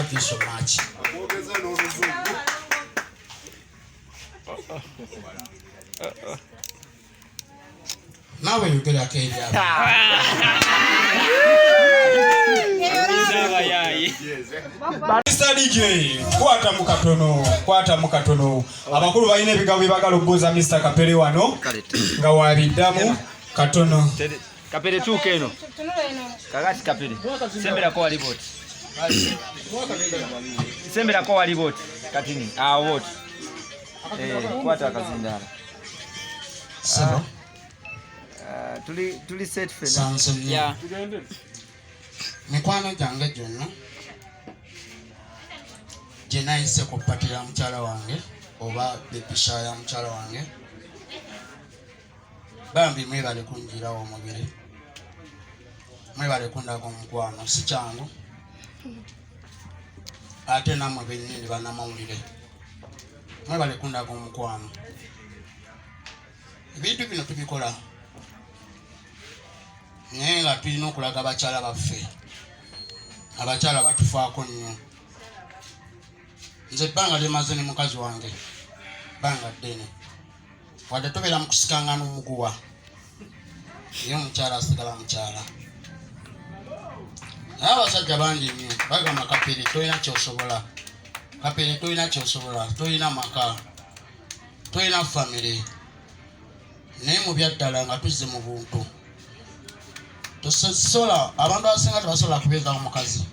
love you so much. Now when you get a cake, Mr. DJ, kwata mukatono. Abakulu balina ebigambo byebagala okubuuza Mr. Kapere wano nga wabiddamu katono. Kapere tuuka eno. Kakati Kapere. Semberako wali boti. Semberako wali boti. Katini. Boti. Kwata akazindaala. Sebo. Tuli set fena. Sanson. Yeah. Mikwano gyange gyonna gye nayise ku ppati ya mukyala wange oba bepisha ya mukyala wange bambi mwebale kunjirawo omubiri, mwebale kundako omukwano, si kyangu ate nammwe bennyini bannamawulire mwebale kundako omukwano. Ebintu bino tubikola naye nga tulina okulaga abakyala baffe, abakyala batufaako nnyo. Nze ebbanga lyemaze ne mukazi wange bbanga ddene, wadde tobeera mu kusikanga n'omuguwa, ye omukyala asigala mukyala. Naye abasajja bangi nnyo bagamba Kapere tolina kyosobola, Kapere tolina kyosobola, tolina maka, tolina famire. Naye mu byaddala nga tuzze mu buntu tosobola, abantu abasinga tebasobola kubeezawo mukazi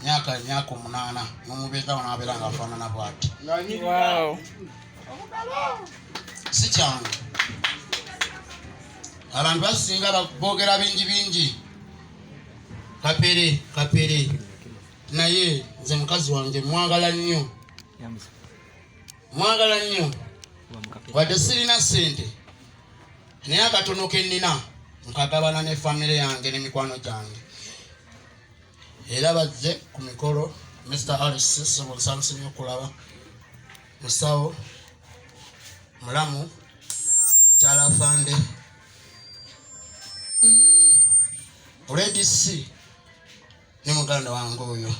myaka 8 n'omubeezawo n'abeera ng'afaanana bw'ati. Si kyangu. Abantu basinga boogera bingi. Kapere naye nze mukazi wange mwagala nnyo, wadde sirina ssente naye akatono ke nnina nkagabana ne famire yange ne mikwano gyange. Era bazze ku mikolo Mr. Alice Sebo nsamusimye okulaba musawo mulamu kyala fande olwedisi ne muganda wange oyo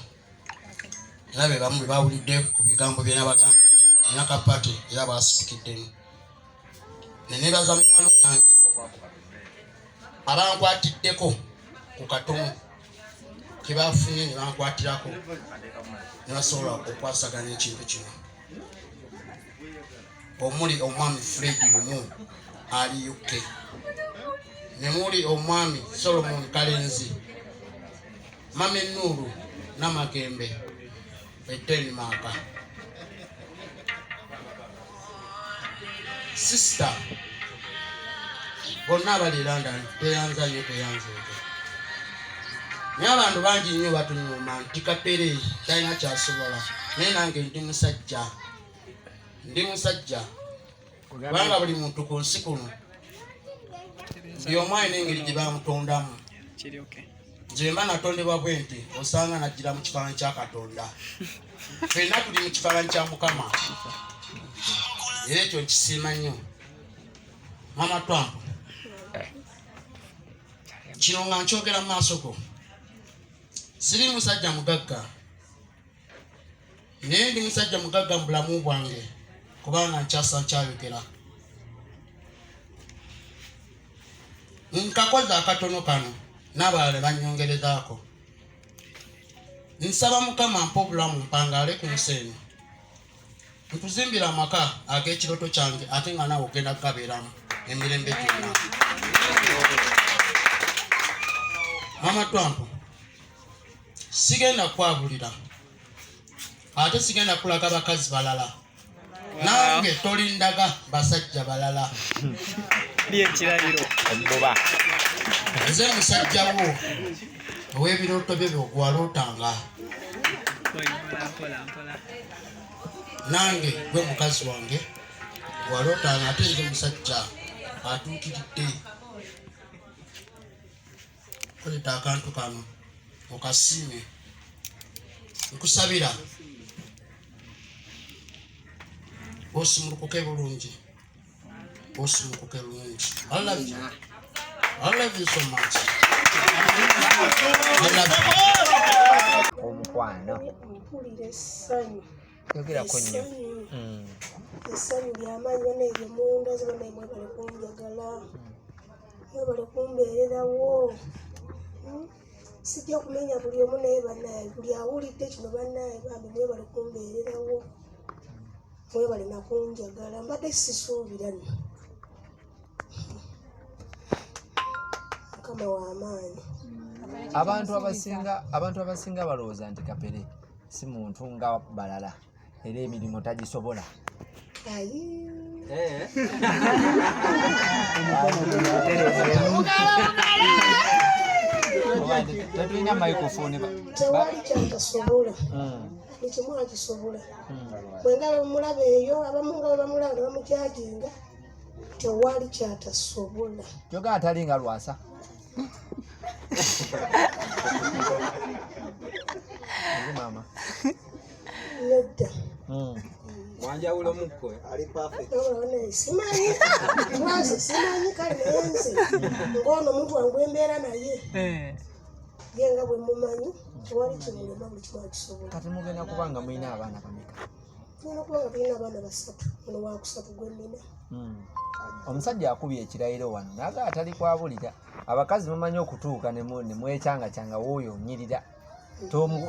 era be bamu bawulidde ku bigambo byena bagamba nakapati era basitikiddemu. Nenebaza mikwano gyange abankwatiddeko ku katono ke bafunye ne bankwatirako ne basobola okwasaganya ekintu kino. Omuli omwami Fred Lumu ali UK, ne muli omwami Solomon Kalenzi, Mame Nuru Namagembe Denmark, sister bonna abali London teyanza nnyo teyanzeeko. Naye abantu bangi nnyo batunyuma nti Kapere talina kyasobola, naye nange ndi musajja kubanga buli muntu ku nsi kuno buli omu alina engeri gye bamutondamu. Nze mba natondebwa bwe nti osanga najjira mu kifaananyi kya Katonda, ffenna tuli mu kifaananyi kya Mukama, era ekyo nkisiima nnyo. Mama Twampo kino nga nkyogera mu maaso go, siri musajja mugagga naye ndi musajja mugagga mu bulamu bwange kubanga nkyasa nkyayogera. Nkakoze akatono kano n'abalala bannyongerezaako. Nsaba Mukama mpa obulamu mpangaale ku nsi eno, ntuzimbira amaka ag'ekiroto kyange ate nga naawe ogenda kugabeeramu emirembe gyonna. Mama Twampo sigenda kwabulira ate sigenda kulaga bakazi balala, nange tolindaga basajja balala. Nze musajjawo ow'ebirooto bye by'ogwalootanga, nange gwe mukazi wange gwalootanga, ate nze musajja atuukiridde. Koleta akantu kano okasiime, nkusabira osumulukuke bulungi, osumulukuke bulungi. I love you. I love you so much. I love you. Omukwano. Mpulira essanyu. Yogera ko nnyo. Essanyu ly'amaanyi bannaebyo munda ze bannaye mwebale kunjagala. Mwebale kumbeererawo. Sijja kumenya buli omu naye bannaye buli awulidde kino bannaye bambi mwebale kumbeererawo. Mwebale nakunjagala mbadde sisuubira nno. Mukama w'amaanyi. Abantu abasinga balowooza nti Kapere si muntu nga balala era emirimu tagisobola. Tetulina microphone. Tewali kyatasobola. Buli kimu akisobola. Bwe nga bamulaba eyo abamu nga bwe bamulaba bamujajinga tewali kyatasobola. Kyoga atali nga Lwasa. Mama. Nedda. Mwanjawulo mukko ali perfect. Simanyi. Lwasa simanyi kale enze. Ngono omuntu wangu embeera naye. Yenga bwe mumanyi tewali kimulema buli kimu akisobola. Kati mugenda kubanga mulina abaana bameka? Tulina kubanga tulina abaana 3. Ono wakusatu gwe nnina. Omusajja akubye ekirayiro wano naga atali kwabulira. Abakazi mumanyi okutuuka ne mwekyanga wooyo nyirira.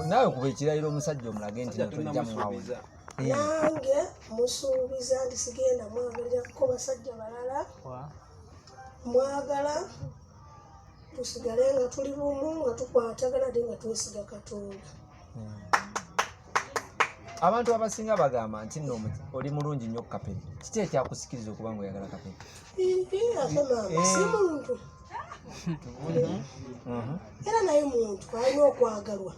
Naawe kuba ekirayiro omusajja omulage nti tojja mwawuza. Nange musuubiza nti sigenda mwagalirako basajja balala. Mwagala tusigale nga tuli bumu nga tukwatagana ate nga twesiga Katonda. Abantu abasinga bagamba nti nno oli mulungi nnyo Kapere. Kiki ekyakusikiriza okuba ng'oyagala Kapere? Ate maama si muntu. Era naye muntu alina okwagalwa.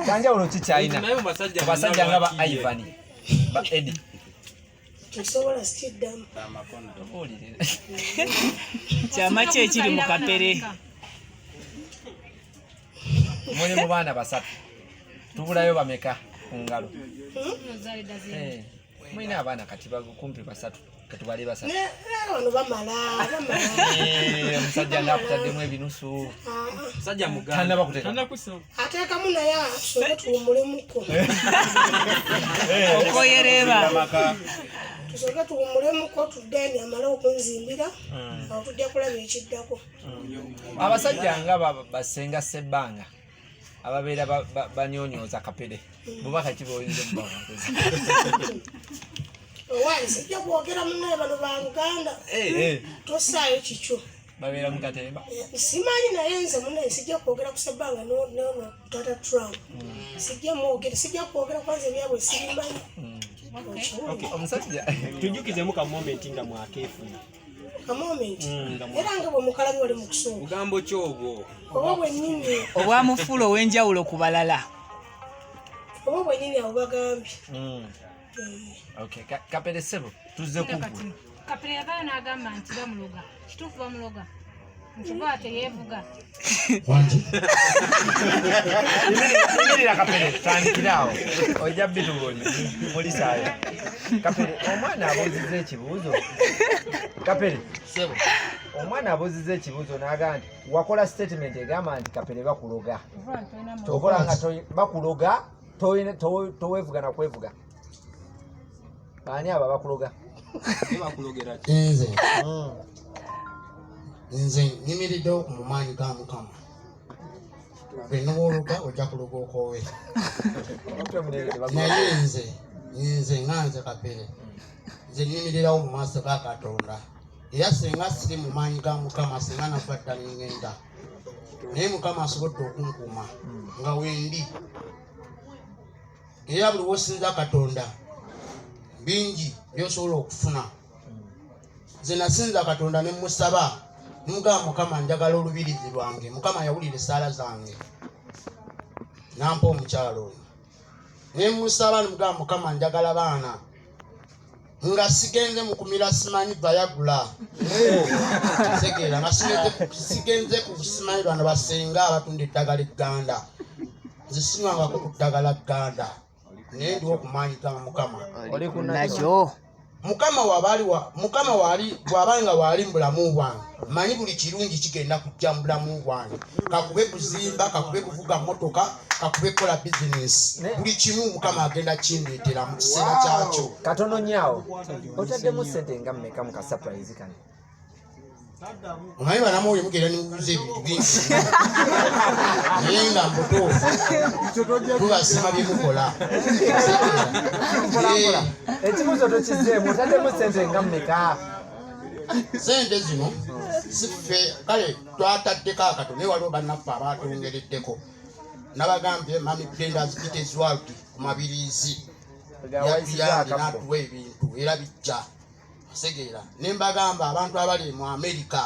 Kanjawulo ki kyalina? Abasajja nga ba Ivan, ba Eddie. Tusobola sikiddamu. Kyama ki ekiri mu Kapere? Muli mu baana 3. Tubulayo bameka ku ngalo? Mulina abaana kati kumpi 3. Katubale 3. Bano bamala. Omusajja ng'akutaddemu ebinusu. Musajja muganda. Ateekamu naye tusoke tuwumulemuko. Okoyereba. Tusoke tuwumulemuko tuddeeni amale okunzimbira. Awo tujja kulaba ekiddako. Abasajja nga basenga Ssebbanga ababeera banyonyooza Kapere. Bubaka ki bw'oyinza okubawa? Owali sijja kwogera munnaye bano banganda. Tosaayo kikyo. Babeera mu Katemba. Simanyi naye nze munnaye sijja kwogera ku Ssebbanga n'ono Tata Trump. Sijja kwogera kwanza ebyabwe sibimanyi. Omusajja Tujjukizemu ka moment nga mwakeefuna. Ka moment. Era nga bwe mukalabi wali mu kusuuba. Bugambo ki obwo? Oba bwennyini. Obwamufuula ow'enjawulo ku balala. Oba bwennyini abo bagambye. Okay, Kapere ssebo tuzze kuggwa. Kapere yavaayo n'agamba nti bamuloga. Kituufu bamuloga. Nkiva teyeevuga. Imirira Kapere, tandikiraawo. Ojja bitubonye. Mulisaayo. Kapere, omwana abuuzizza ekibuuzo. Kapere, Sebo. omwana abuuzizza ekibuuzo n'agamba nti wakola statement egamba nti Kapere bakuloga. Tokola nga bakuloga, toweevuga na kwevuga. Ani aba bakuloga? Bakulogera ki? Nze nyimiriddewo ku mumaanyi ga Mukama. Bwe n'obuloga ojja kuloga okoowe. Naye nze nga nze Kapere. Nze nyimirirawo mu maaso ga Katonda. Era singa siri mu maanyi ga Mukama singa nafa ddala ngenda. Naye Mukama asobodde okunkuuma nga wendi. Era buli w'osinza Katonda bingi by'osobola okufuna. Nze nasinza Katonda ne musaba nimugamba Mukama njagala olubirizi lwange. Mukama yawulira essaala zange nampa omukyalo oyo. Ne musaba nimugamba Mukama njagala baana nga sigenze mukumira simanyi bayagula. Segeera nga sigenze ku simanyi bano basenga abatunda eddagala egganda. Nze sinywangako ku ddagala gganda. Naye ndiwo okumaanyi ga Mukama. Nakyo. mukama wali bwabanga wali mbulamu bwange manyi buli kirungi kigenda kujja mu bulamu bwange kakube kuzimba kakube kuvuga motoka kakube kola bizinesi buli kimu mukama agenda kindeetera mu kiseera kyakyo katono nyaawo otaddemu ssente nga mmeka mu kasapurayizi kano omanyi banamu oyo mugenda nimubuuza ebintu bingi naye nga mbutuufu tubasima byemukola ekibuzo tokizeemu otaddemu ssente nga mmeka sente zino siffe kale twataddeko akato naye waliwo bannaffe abatongereddeko nabagambye mami plendas bitezwald ku mabirizi yatuyambye n'atuwa ebintu era bijja segeera nembagamba abantu abali mu Amerika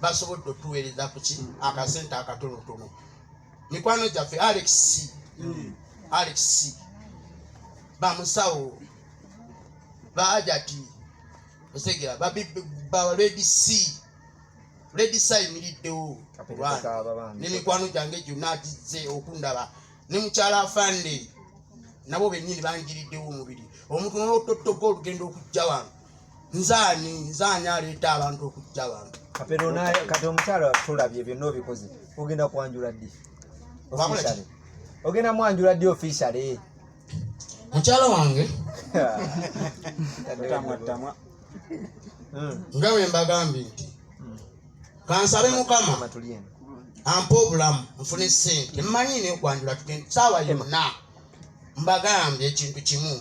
basobodde otuweereza kuki akasente akatonotono mikwano gyaffe Alex bamusawo baajati osegeera ba Lady ayimiriddewo ne mikwano gyange gyonna agizze okundaba ne mukyala afande nabo bennyini bangiriddewo omubiri omuntu n'otottoga olugendo okujja wange nzaani aleeta abantu okujja wange Kapere kati omukyala tulabye byonna obikoze ogenda kwanjula ddi ogenda mwanjula ddi officially mukyala wange nga bwe mbagambye nti kansabe mukama ampa obulamu nfune ssente mmanyi nekwanjula saawa yonna mbagambye ekintu kimu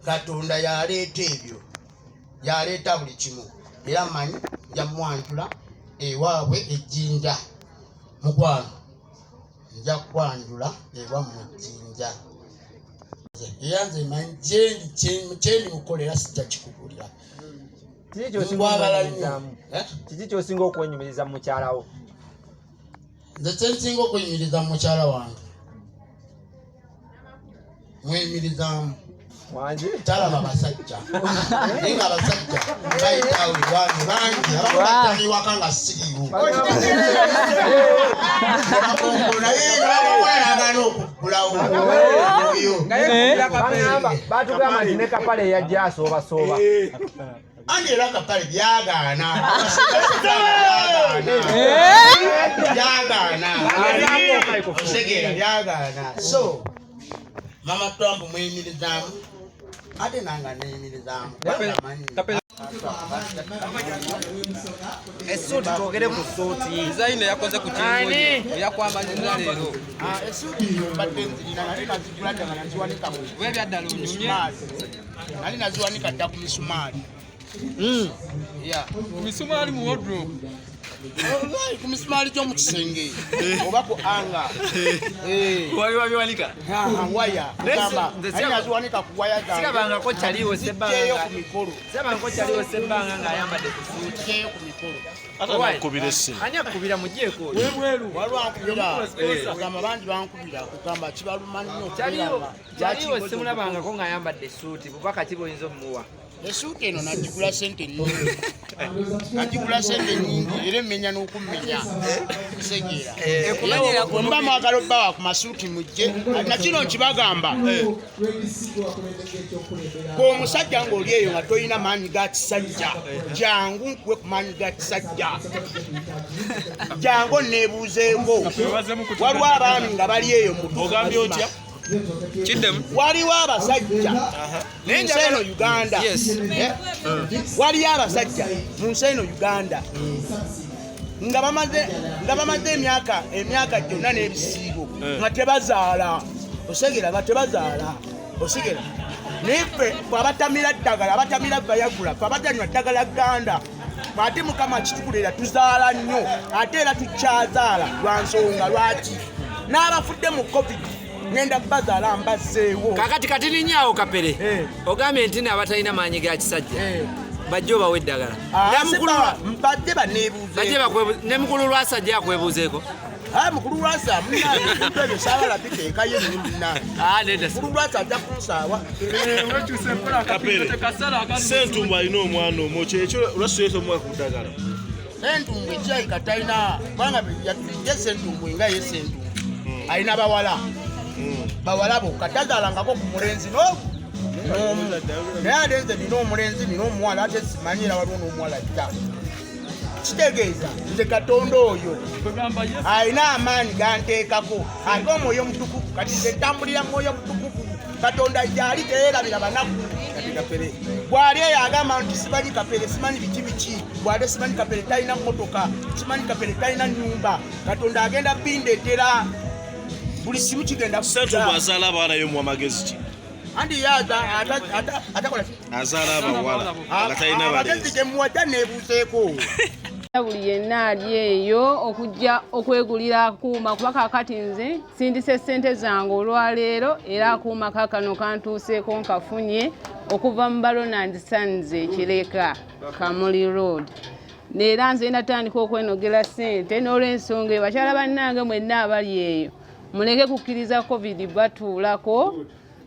Katonda yaleeta ebyo yaleeta buli kimu era mmanyi nja mwanjula ewaabwe ejjinja mukwano nja kwanjula ewammwe ejjinja era nze manyi kyendi mukolera sijja kikugulira kiki kyosinga okwenyumiriza mu mukyalawo nze kyensinga okwenyumiriza mu mukyala wange mweyumirizamu talaba basajja naye nga abasajja bayitawo ewange bangi abamu bajjaniwaka nga siriiwo naye ngabaagala okuggulawo oyo batugamba nti ne Kapere yajja asooba ange era Kapere byagaana osegeera byagaana so mama Trump mweyimirizaamu ate nanga neyimirizaamu essuuti twogere ku ssuuti design yakoze ku kintu yakwamaliza leero essuuti mbadde nzirina nali nazigula ddala naziwanika bwe byaddala onyumye nali naziwanika dda ku misumaali misumaali mu wardrobe ku misumaali gy'omu kisenge oba ku anga wali wabiwanika waya gamba nali naziwanika ku waya sirabangako kyaliwo sebbanga ku mikolo sirabangako kyaliwo sebbanga ng'ayambadde ku ssuuti kyeyo ku mikolo ani akubira mugyeko walwankubira ogamba bangi bankubira kugamba kibaluma nnyo kyaliwo simulabangako ng'ayambadde essuuti bubaka ki bwoyinza omumuwa essuuti eno nagigula sente nnyingi era emmenya n'okummenya segeera muba mwagala obbawa ku masuuti mujje nakino nkibagamba bw'omusajja ng'oli eyo nga tolina maanyi ga kisajja jangu nkuwe ku maanyi ga kisajja jangu neebuuzeeko waliwo abaami nga bali eyo ogambye otya waliwo abasajja mu nsi eno Uganda waliyo abasajja mu nsi eno Uganda nga bamaze emyaka gyonna n'ebisiibo nga tebazaala osegera nga tebazaala osegera naye ffe abatamira ddagala abatamira bayagula fe abatanywa ddagala Uganda ate Mukama kitukulira tuzaala nnyo ate era tukyazaala lwa nsonga lwaki n'abafudde mu covid ngenda bazaala mbazzeewo kakati katininyawo Kapere ogambye nti abatalina maanyi ga kisajja bajja obawe eddagala mbadde baneebuuze ne mukulu lwasa ajja akwebuuzeeko mukulu lwasa munantu ebyo saabala biteeka ye mukulu lwasa ajja kunsaawa Sentumbu alina omwana omwo kyekyo olwasuyesa omwaka ku ddagala Sentumbu ekyayika talina kubanga ye Sentumbu nga ye Sentumbu alina bawala bawala bokka tazaalangako ku mulenzi naye ate nze nina omulenzi nina omuwala ate simanyira waliwo n'omuwala ta kitegeeza nze Katonda oyo alina amaanyi ganteekako ate omwoyo mutukuvu kati nze ntambulira mwoyo mutukuvu Katonda gyali teyeerabira banaku bw'ali eyo agamba nti simanyi Kapere simanyi biki bw'ate simanyi Kapere talina mmotoka simanyi Kapere talina nnyumba Katonda agenda bindeetera buli kimu kigenda Tosubwa azaala abaana y'omuwa magezi ki andi yaza atakola azaala abawala nga talina bagezi gemuwajja neebuuseeko buli yenna ali eyo okujja okwegulira akuuma kuba kaakati nze sindise ssente zange olwaleero era akuuma kaakano kantuuseeko nkafunye okuva mu Ronald Sons Ekireka Kamuli Road neera nze natandika okwenogera ssente n'olw'ensonga eyo bakyala bannange mwenna abali eyo muleke kukkiriza covid batuulako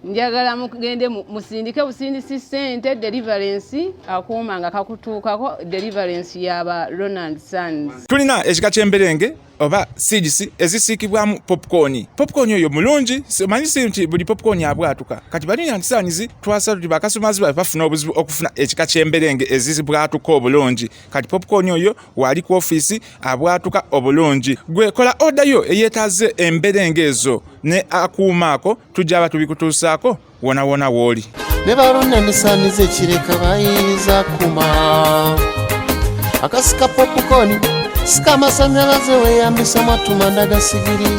njagala mugende musindike busindisi ssente deliverance akuuma nga kakutuukako deliverance y'aba Ronald Sons. Tulina ekika ky'emberenge oba seeds ezisiikibwamu popcorn. Popcorn oyo mulungi, manyisi nti buli popcorn abwatuka. Kati balina ntisanizi twasa tuti bakasumazi bafuna obuzibu okufuna ekika ky'emberenge ezizibwatuka obulungi. Kati popcorn oyo wali ku office abwatuka obulungi. Gwe kola order yo eyetaaze emberenge ezo ne akuumaako tujja batubikutuusaako wona wooli. Ne Ronald Sons Ekireka bayiriza kuma akasika popcorn sika masanyalaze weyambisa matumanda gasigiri